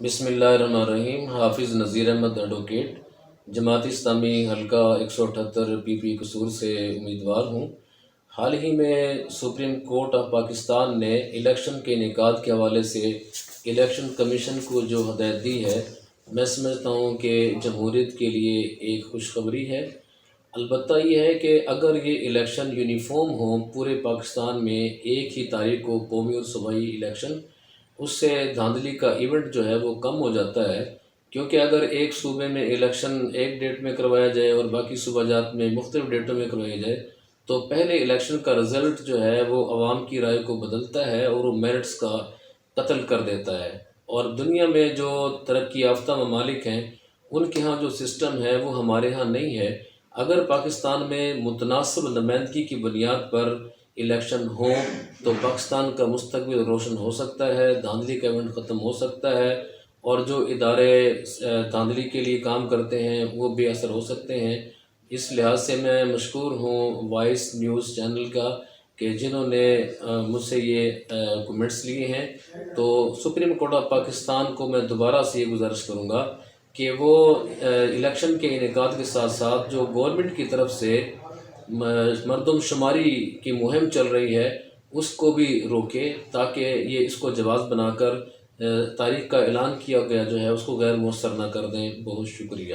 بسم اللہ الرحمن الرحیم۔ حافظ نذیر احمد ایڈوکیٹ، جماعت اسلامی حلقہ 178 پی پی قصور سے امیدوار ہوں۔ حال ہی میں سپریم کورٹ آف پاکستان نے الیکشن کے انعقاد کے حوالے سے الیکشن کمیشن کو جو ہدایت دی ہے، میں سمجھتا ہوں کہ جمہوریت کے لیے ایک خوشخبری ہے۔ البتہ یہ ہے کہ اگر یہ الیکشن یونیفارم ہوں پورے پاکستان میں ایک ہی تاریخ کو قومی اور صوبائی الیکشن، اس سے دھاندلی کا ایونٹ جو ہے وہ کم ہو جاتا ہے، کیونکہ اگر ایک صوبے میں الیکشن ایک ڈیٹ میں کروایا جائے اور باقی صوبہ جات میں مختلف ڈیٹوں میں کروایا جائے تو پہلے الیکشن کا رزلٹ جو ہے وہ عوام کی رائے کو بدلتا ہے اور وہ میرٹس کا قتل کر دیتا ہے۔ اور دنیا میں جو ترقی یافتہ ممالک ہیں ان کے ہاں جو سسٹم ہے وہ ہمارے ہاں نہیں ہے۔ اگر پاکستان میں متناسب نمائندگی کی بنیاد پر الیکشن ہوں تو پاکستان کا مستقبل روشن ہو سکتا ہے، دھاندلی کا ایونٹ ختم ہو سکتا ہے، اور جو ادارے دھاندلی کے لیے کام کرتے ہیں وہ بے اثر ہو سکتے ہیں۔ اس لحاظ سے میں مشکور ہوں وائس نیوز چینل کا کہ جنہوں نے مجھ سے یہ کومنٹس لیے ہیں۔ تو سپریم کورٹ آف پاکستان کو میں دوبارہ سے یہ گزارش کروں گا کہ وہ الیکشن کے انعقاد کے ساتھ ساتھ جو گورنمنٹ کی طرف سے مردم شماری کی مہم چل رہی ہے اس کو بھی روکے، تاکہ یہ اس کو جواز بنا کر تاریخ کا اعلان کیا گیا جو ہے اس کو غیر مؤثر نہ کر دیں۔ بہت شکریہ۔